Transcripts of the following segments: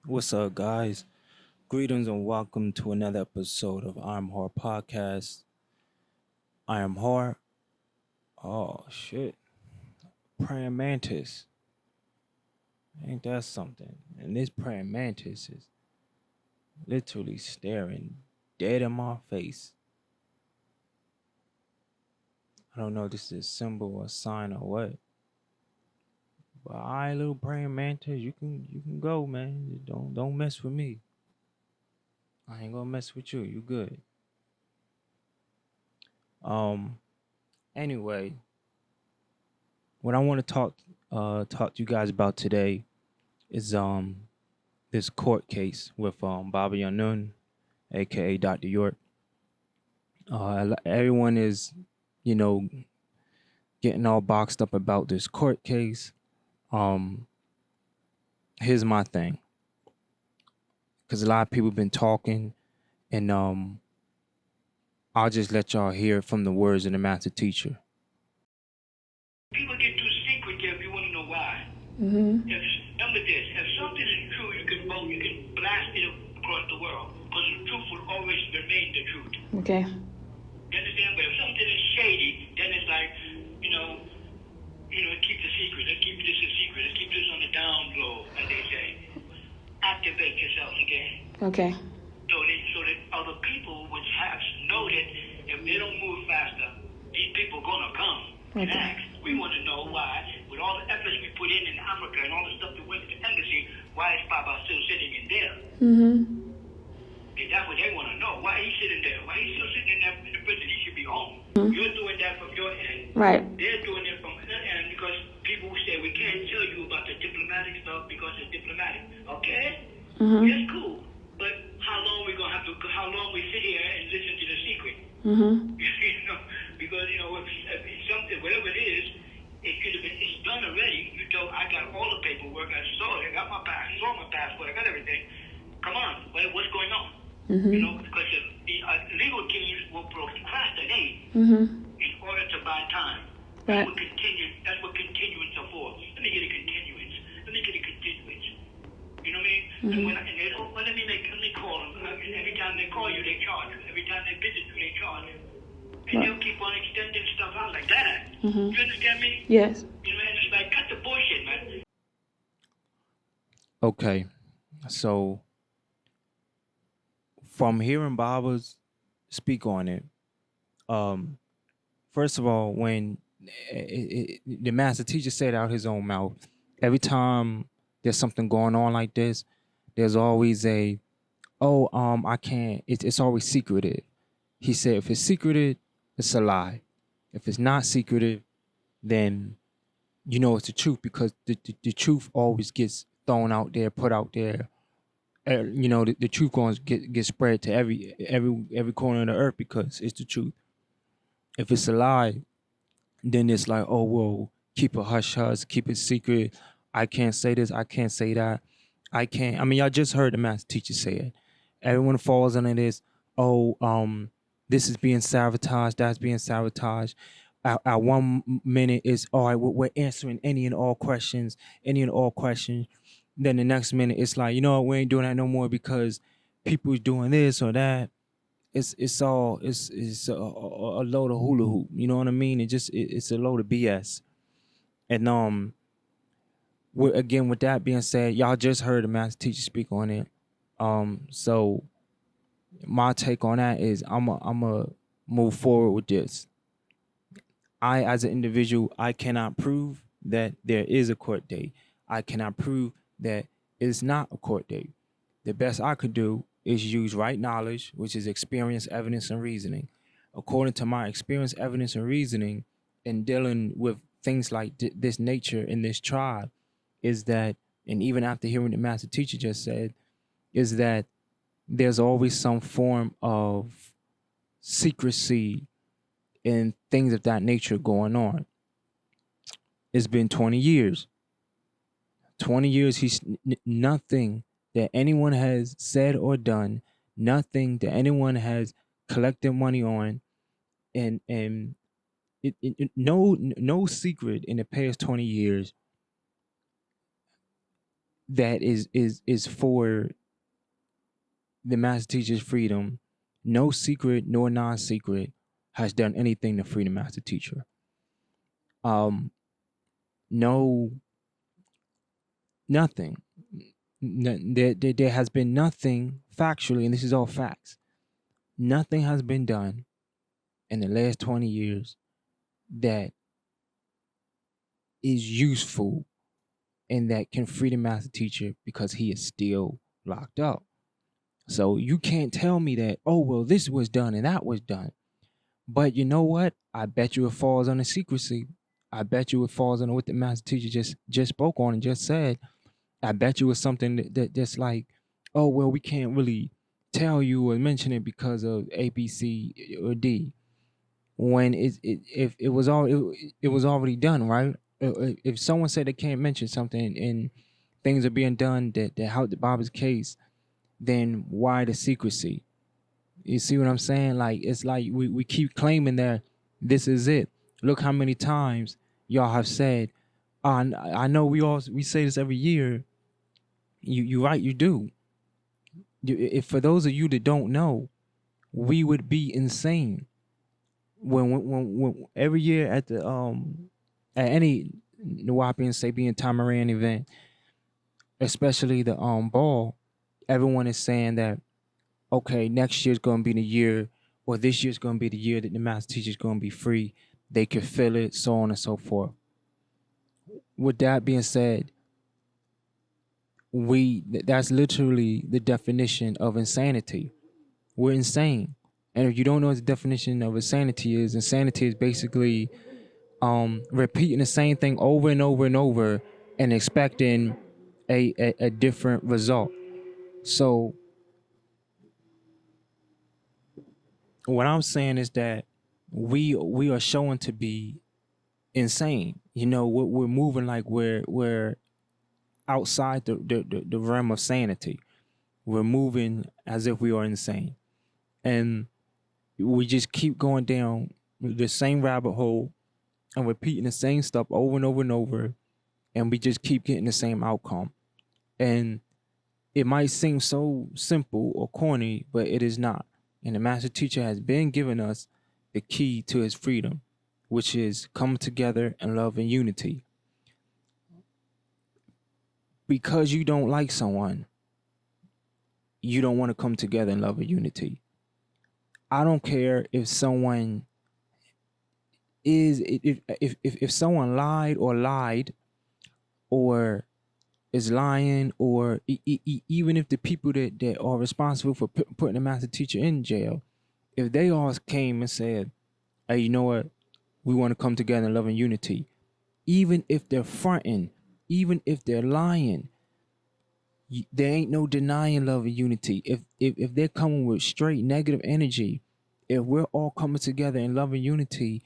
What's up, guys? Greetings and welcome to another episode of I'm Horror Podcast. I am Horror. Oh, shit. Praying Mantis. Ain't that something? And this praying mantis is literally staring dead in my face. I don't know if this is a symbol or a sign or what. But I little praying mantis, you can go, man. Don't mess with me. I ain't gonna mess with you. You good. Um anyway, what I want to talk to you guys about today is this court case with Baba Yanun, aka Dr. York. Everyone is, you know, getting all boxed up about this court case. Um, Here's my thing, because a lot of people been talking, and I'll just let y'all hear it from the words of the master teacher. People get too secretive. You want to know why? Mm-hmm. Remember this: if something is true, you can blast it across the world, because the truth will always remain the truth. Okay. You understand? But if something is shady, then it's like, keep the secret. Let's keep this a secret. Let's keep this on the down low, as they say. Activate yourself again. Okay. So that other people would have know that if they don't move faster, these people are gonna come and Okay. ask. We want to know why, with all the efforts we put in Africa and all the stuff that went to the embassy, why is Baba still sitting in there? Mm-hmm. Okay, that's what they want to know. Why he's sitting there? Why he's still sitting in there in the prison? He should be home. You're doing that from your end. Right. They're doing it from their end because people say we can't tell you about the diplomatic stuff because it's diplomatic. Okay? Mm-hmm. That's cool. But how long how long we sit here and listen to the secret? Mm-hmm. Because if it's something, whatever it is, it's done already. You told I got all the paperwork, I saw it, I got saw my passport, I got everything. Come on, what's going on? Mm-hmm. Because the legal teams will procrastinate Mm-hmm. in order to buy time. Right. That's what continuance are for. Let me get a continuance. Let me get a continuance. You know what I mean? Mm-hmm. And they don't, well, let me call them. Every time they call you, they charge you. Every time they visit you, they charge you. And Right. they'll keep on extending stuff out like that. Mm-hmm. You understand me? Yes. And it's like, cut the bullshit, man. Okay, so from hearing Baba's speak on it, um, first of all, when the master teacher said out his own mouth, every time there's something going on like this, there's always I can't. It's always secretive. He said, if it's secretive, it's a lie. If it's not secretive, then you know it's the truth because the truth always gets thrown out there, put out there. The truth going to get spread to every corner of the earth because it's the truth. If it's a lie, then it's like, oh, well, keep it hush hush, keep it secret. I can't say this, I can't say that. I can't. I mean, y'all just heard the master teacher say it. Everyone falls under this. Oh, this is being sabotaged. That's being sabotaged. At one minute is all right. We're answering any and all questions, any and all questions. Then the next minute it's like, you know what, we ain't doing that no more because people's doing this or that. It's a load of hula hoop. You know what I mean? It's a load of BS. And again, with that being said, y'all just heard the master teacher speak on it. So my take on that is I'm a move forward with this. I, as an individual, I cannot prove that there is a court date. I cannot prove that it's not a court date. The best I could do is use right knowledge, which is experience, evidence, and reasoning. According to my experience, evidence, and reasoning in dealing with things like this nature in this tribe, is that, and even after hearing the master teacher just said, is that there's always some form of secrecy and things of that nature going on. It's been 20 years. 20 years, nothing that anyone has said or done, nothing that anyone has collected money on, and no secret in the past 20 years that is for the master teacher's freedom, no secret nor non-secret has done anything to free the master teacher. No, nothing. There has been nothing factually, and this is all facts. Nothing has been done in the last 20 years that is useful and that can free the master teacher because he is still locked up. So you can't tell me that, oh, well, this was done and that was done. But you know what? I bet you it falls under secrecy. I bet you it falls under what the master teacher just spoke on and just said. I bet you it's something that's like, oh, well, we can't really tell you or mention it because of A, B, C, or D. When if it was it was already done, right? If someone said they can't mention something and things are being done that helped Bob's case, then why the secrecy? You see what I'm saying? Like, it's like we keep claiming that this is it. Look how many times y'all have said, I know we say this every year. You right, you do. If for those of you that don't know, we would be insane when every year at the at any Nawapi and Sabian Tamaran event, especially the ball, everyone is saying that, okay, next year's gonna be the year, or this year's gonna be the year that the master teacher's gonna be free. They can feel it, so on and so forth. With that being said, that's literally the definition of insanity. We're insane. And if you don't know what the definition of insanity is basically repeating the same thing over and over and over and expecting a different result. So what I'm saying is that we are showing to be insane. You know, we're moving like we're outside the realm of sanity. We're moving as if we are insane. And we just keep going down the same rabbit hole and repeating the same stuff over and over and over, and we just keep getting the same outcome. And it might seem so simple or corny, but it is not. And the master teacher has been giving us the key to his freedom, which is coming together in love and unity. Because you don't like someone, you don't want to come together in love and unity. I don't care if someone if someone lied or is lying, or even if the people that are responsible for putting the master teacher in jail, if they all came and said, hey, you know what, we want to come together in love and unity, even if they're fronting, even if they're lying, there ain't no denying love and unity. If they're coming with straight negative energy, if we're all coming together in love and unity,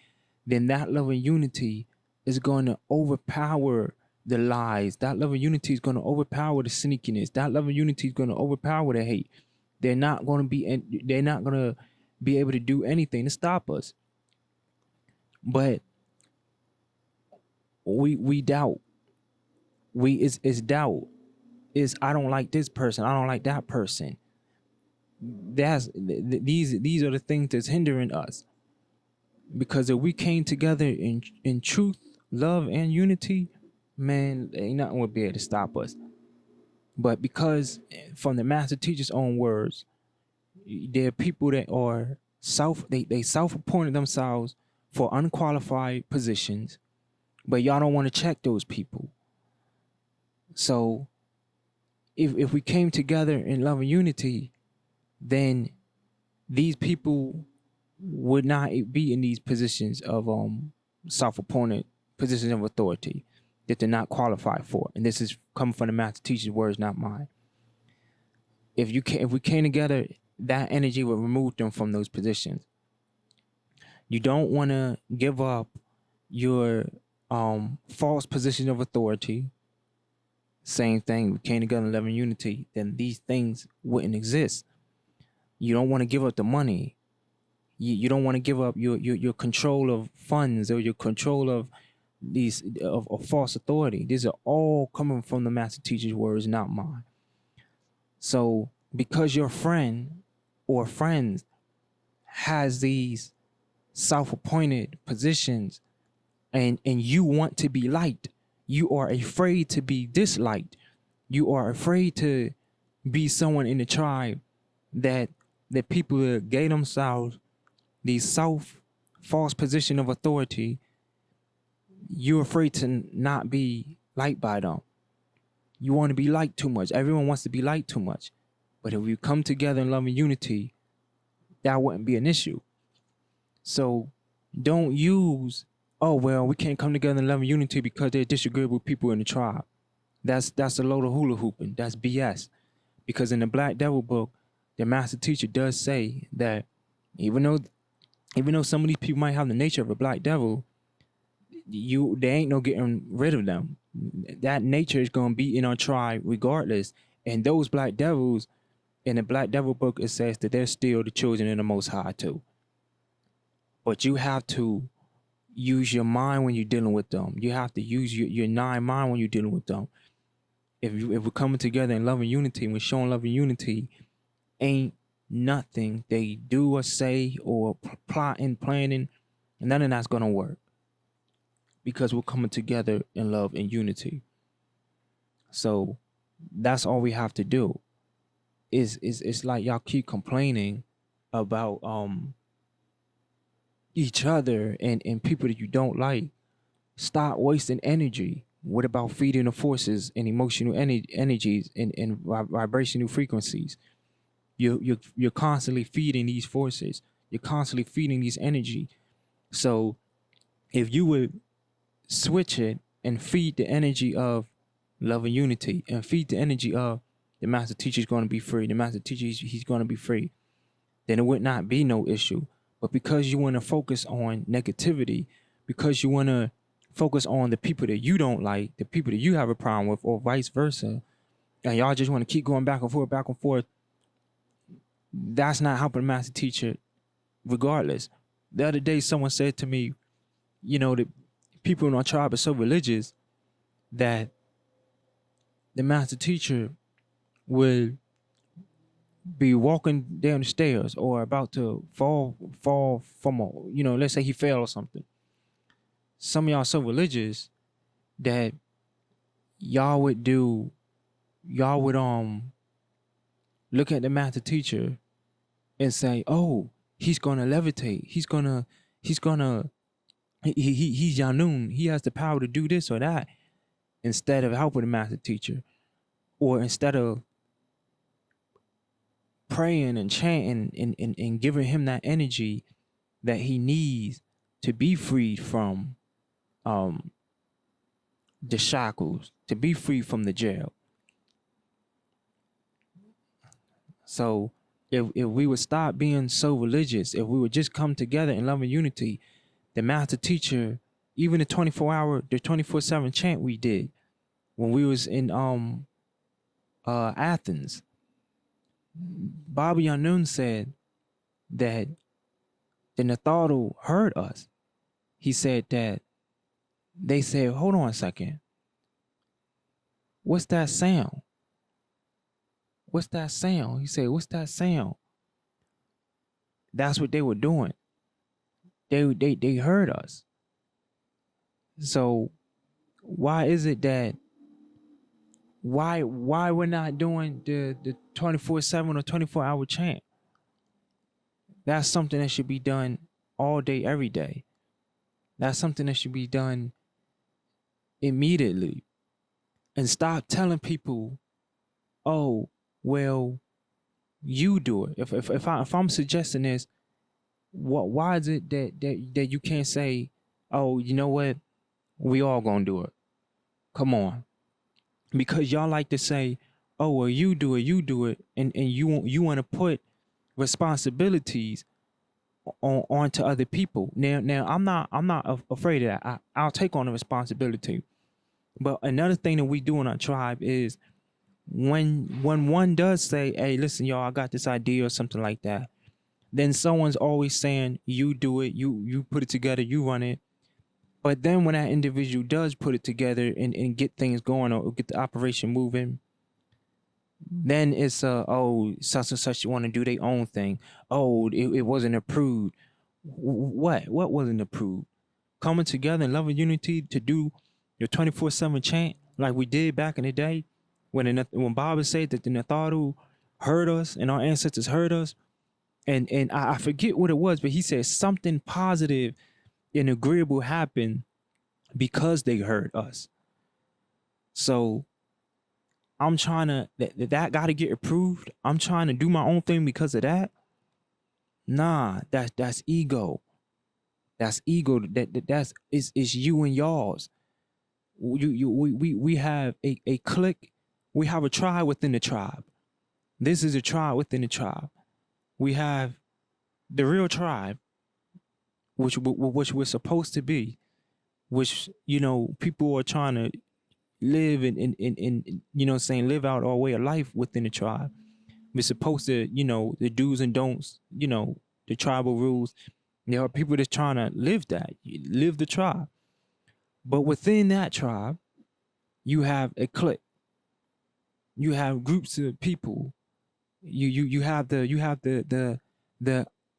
then that love and unity is going to overpower the lies. That love and unity is going to overpower the sneakiness. That love and unity is going to overpower the hate. They're not going to be able to do anything to stop us. But we doubt. It's doubt. Is I don't like this person. I don't like that person. These are the things that's hindering us. Because if we came together in truth, love, and unity, man, ain't nothing would be able to stop us. But because from the master teacher's own words, there are people that are they self-appointed themselves for unqualified positions, but y'all don't want to check those people. So if we came together in love and unity, then these people would not be in these positions of self-appointed positions of authority that they're not qualified for. And this is coming from the master teacher's words, not mine. If we came together, that energy would remove them from those positions. You don't want to give up your false position of authority. Same thing, we came together in love and unity, then these things wouldn't exist. You don't want to give up the money. You don't want to give up your control of funds or your control of these of false authority. These are all coming from the master teacher's words, not mine. So because your friend or friends has these self-appointed positions, and you want to be liked, you are afraid to be disliked, you are afraid to be someone in the tribe that people gave themselves these false position of authority. You're afraid to not be liked by them. You want to be liked too much. Everyone wants to be liked too much. But if we come together in love and unity, that wouldn't be an issue. So don't use, oh, well, we can't come together in love and unity because they're disagreeable people in the tribe. That's a load of hula hooping. That's BS. Because in the Black Devil book, the master teacher does say that even though some of these people might have the nature of a black devil, there ain't no getting rid of them. That nature is going to be in our tribe regardless. And those black devils, in the Black Devil book, it says that they're still the children of the Most High too. But you have to use your mind when you're dealing with them. You have to use your nine mind when you're dealing with them. If we're coming together in love and unity, and we're showing love and unity, ain't nothing they do or say or plotting, planning, none of that's gonna work. Because we're coming together in love and unity. So that's all we have to do. It's like y'all keep complaining about each other and people that you don't like. Stop wasting energy. What about feeding the forces and emotional energies and vibrational frequencies? You're constantly feeding these forces. You're constantly feeding these energy. So if you would switch it and feed the energy of love and unity, and feed the energy of the master teacher is going to be free, the master teacher, he's going to be free, then it would not be no issue. But because you want to focus on negativity, because you want to focus on the people that you don't like, the people that you have a problem with, or vice versa, and y'all just want to keep going back and forth, that's not helping the master teacher regardless. The other day, someone said to me, the people in our tribe are so religious that the master teacher would be walking down the stairs or about to fall from let's say he fell or something. Some of y'all so religious that y'all would look at the master teacher and say, oh, he's gonna levitate, he's Yanun, he has the power to do this or that, instead of helping the master teacher, or instead of praying and chanting and giving him that energy that he needs to be freed from the shackles, to be free from the jail. So if we would stop being so religious, if we would just come together in love and unity, the master teacher, even the 24/7 chant we did when we was in Athens, Baba Yanun said that the Natharu heard us. He said that they said, hold on a second, what's that sound? What's that sound? He said, what's that sound? That's what they were doing. They heard us. So why is it that why we're not doing the 24/7 or 24-hour chant? That's something that should be done all day, every day. That's something that should be done immediately. And stop telling people, oh, well, you do it. If I'm suggesting this, why is it that you can't say, oh, you know what, we all gonna do it? Come on. Because y'all like to say, oh, well, you do it, and you want to put responsibilities onto other people. Now I'm not afraid of that. I'll take on the responsibility. But another thing that we do in our tribe is when one does say, hey, listen, y'all, I got this idea or something like that, then someone's always saying, you do it, you put it together, you run it. But then when that individual does put it together and get things going or get the operation moving, then it's oh, such and such want to do their own thing. Oh, it wasn't approved. What wasn't approved? Coming together in love and unity to do your 24/7 chant like we did back in the day when Baba said that the Natharu heard us and our ancestors heard us, and I forget what it was, but he said something positive and agreeable happened because they heard us. So I'm trying to that got to get approved. I'm trying to do my own thing because of that. Nah, that's ego. That's ego. That's it's you and y'all's. We have a clique. We have a tribe within the tribe. This is a tribe within the tribe. We have the real tribe, which we're supposed to be, which people are trying to live in live out our way of life within the tribe. We're supposed to the do's and don'ts, the tribal rules. There are people that's trying to live the tribe. But within that tribe, you have a clique. You have groups of people. You have the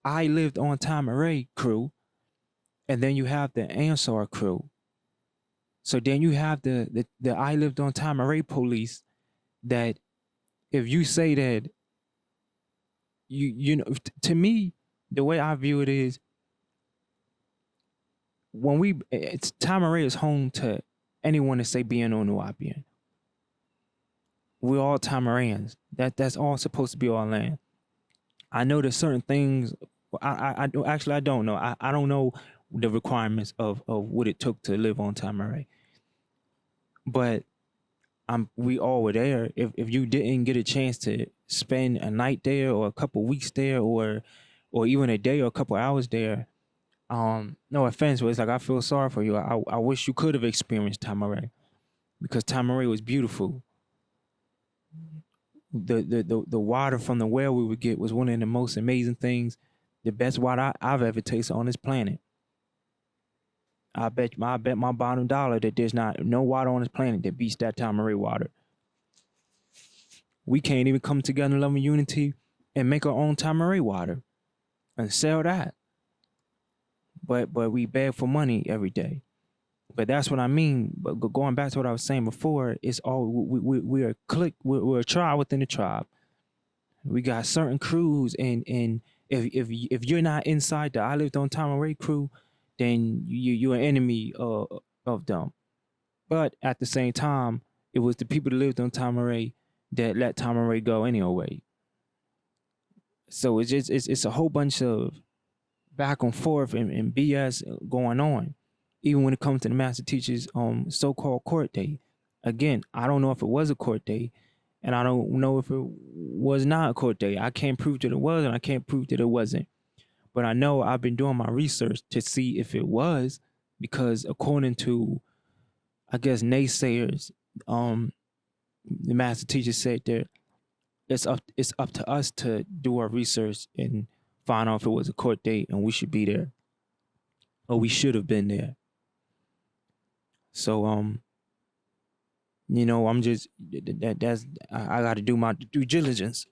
I lived on Tamaray crew, and then you have the Ansar crew. So then you have the I lived on Tamaray police. That if you say that to me, the way I view it is, when Tamaray is home to anyone that say Bien or Nuapian. We're all Tamarayans. That's all supposed to be our land. I know there's certain things. I don't know. I don't know the requirements of what it took to live on Tamaray. But we all were there. If you didn't get a chance to spend a night there or a couple weeks there or even a day or a couple hours there, no offense, but it's like I feel sorry for you. I wish you could have experienced Tamaray, because Tamaray was beautiful. The water from the well we would get was one of the most amazing things, the best water I've ever tasted on this planet. I bet my bottom dollar that there's no water on this planet that beats that Tamaray water. We can't even come together in love and unity and make our own Tamaray water and sell that. But we beg for money every day. But that's what I mean. But going back to what I was saying before, it's all we're a clique. We're a tribe within the tribe. We got certain crews, and if you're not inside the I Lived on Tamaray crew, then you're an enemy of them. But at the same time, it was the people that lived on Tamaray that let Tamaray go anyway. So it's a whole bunch of back and forth and BS going on. Even when it comes to the master teacher's so-called court date. Again, I don't know if it was a court date, and I don't know if it was not a court date. I can't prove that it was, and I can't prove that it wasn't. But I know I've been doing my research to see if it was, because according to, I guess, naysayers, the master teacher said that it's up to us to do our research and find out if it was a court date, and we should be there, or we should have been there. So I'm just I got to do my due diligence.